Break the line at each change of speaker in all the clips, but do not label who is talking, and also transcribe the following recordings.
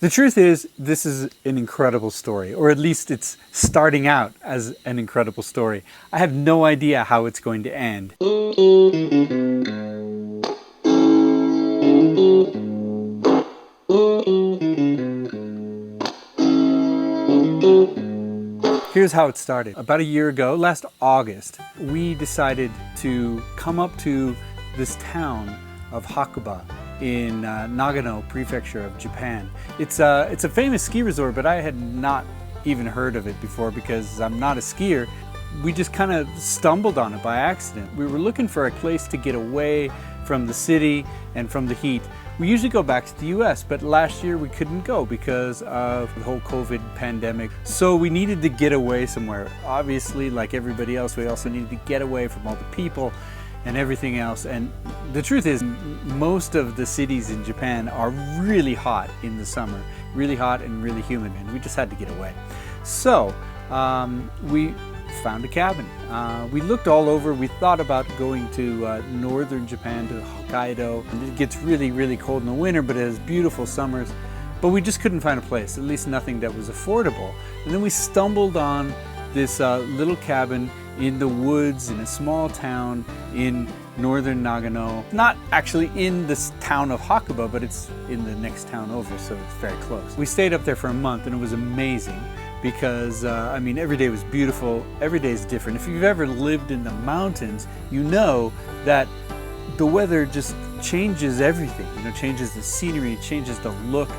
The truth is, this is an incredible story, or at least it's starting out as an incredible story. I have no idea how it's going to end. Here's how it started. About a year ago, last August, we decided to come up to this town of Hakuba in Nagano prefecture of Japan. It's a famous ski resort, but I had not even heard of it before because I'm not a skier. We just kind of stumbled on it by accident. We were looking for a place to get away from the city and from the heat. We usually go back to the US, but last year we couldn't go because of the whole COVID pandemic. So we needed to get away somewhere. Obviously, like everybody else, we also needed to get away from all the people and everything else. And the truth is, most of the cities in Japan are really hot in the summer, really hot and really humid, and we just had to get away. So we found a cabin. We looked all over. We thought about going to northern Japan, to Hokkaido. And it gets really, really cold in the winter, but it has beautiful summers. But we just couldn't find a place, at least nothing that was affordable. And then we stumbled on this little cabin in the woods in a small town in northern Nagano. Not actually in this town of Hakuba, but it's in the next town over, so it's very close. We stayed up there for a month and it was amazing because, I mean, every day was beautiful, every day is different. If you've ever lived in the mountains, you know that the weather just changes everything, you know, changes the scenery, changes the look,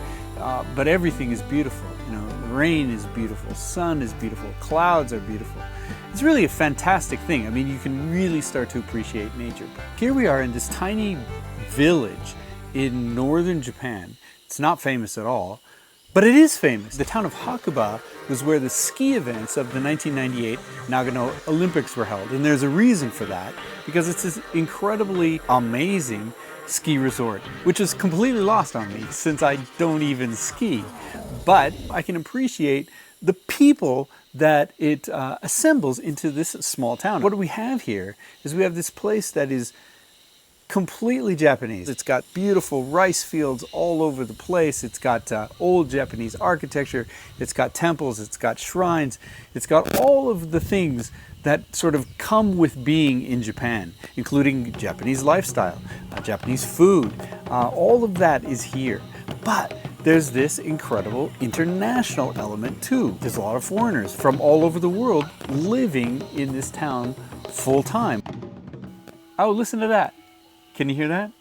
but everything is beautiful. You know, the rain is beautiful, sun is beautiful, clouds are beautiful. It's really a fantastic thing. I mean, you can really start to appreciate nature. Here we are in this tiny village in northern Japan. It's not famous at all, but it is famous. The town of Hakuba was where the ski events of the 1998 Nagano Olympics were held. And there's a reason for that, because it's this incredibly amazing ski resort, which is completely lost on me since I don't even ski. But I can appreciate the people that it assembles into this small town. What we have here is we have this place that is completely Japanese. It's got beautiful rice fields all over the place. It's got old Japanese architecture. It's got temples. It's got shrines. It's got all of the things that sort of come with being in Japan, including Japanese lifestyle, Japanese food. All of that is here. But there's this incredible international element too. There's a lot of foreigners from all over the world living in this town full time. Oh, listen to that. Can you hear that?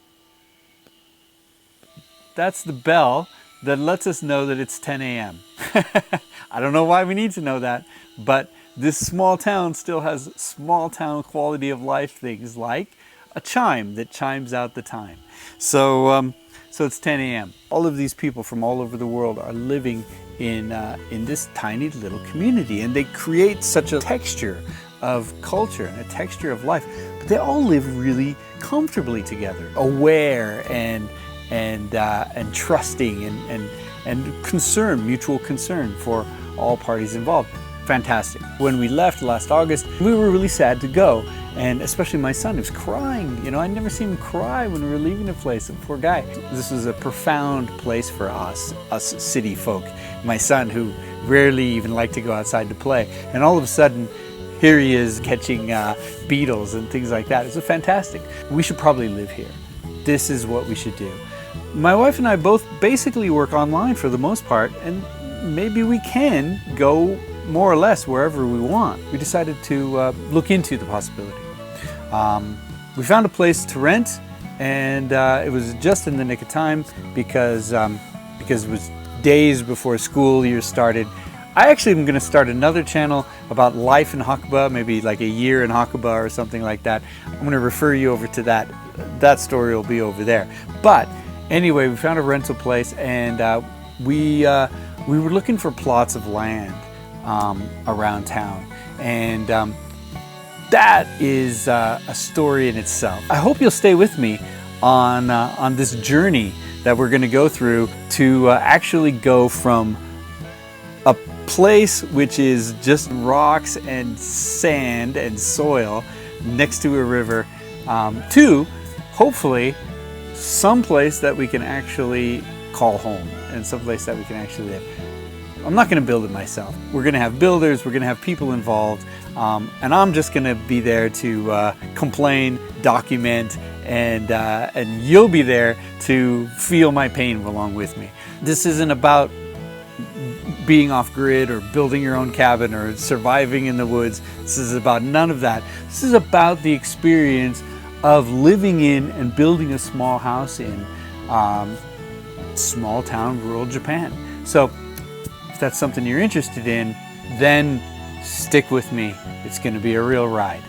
That's the bell that lets us know that it's 10 a.m. I don't know why we need to know that, but this small town still has small town quality of life things like a chime that chimes out the time. So it's 10 a.m. All of these people from all over the world are living in this tiny little community, and they create such a texture of culture and a texture of life. But they all live really comfortably together, aware and trusting and concern, mutual concern for all parties involved. Fantastic. When we left last August, we were really sad to go. And especially my son, who was crying. You know, I'd never seen him cry when we were leaving the place. The poor guy. This was a profound place for us city folk. My son, who rarely even liked to go outside to play. And all of a sudden, here he is catching beetles and things like that. It's fantastic. We should probably live here. This is what we should do. My wife and I both basically work online for the most part, and maybe we can go more or less wherever we want. We decided to look into the possibility. We found a place to rent, and it was just in the nick of time because it was days before school year started. I actually am going to start another channel about life in Hakuba, maybe like a year in Hakuba or something like that. I'm going to refer you over to that. That story will be over there. But anyway, we found a rental place, and we were looking for plots of land around town, and that is a story in itself. I hope you'll stay with me on this journey that we're going to go through to actually go from a place which is just rocks and sand and soil next to a river to hopefully some place that we can actually call home and someplace that we can actually live. I'm not going to build it myself. We're going to have builders, we're going to have people involved, and I'm just going to be there to complain, document, and you'll be there to feel my pain along with me. This isn't about being off grid or building your own cabin or surviving in the woods. This is about none of that. This is about the experience of living in and building a small house in small town rural Japan. So if that's something you're interested in, then stick with me. It's going to be a real ride.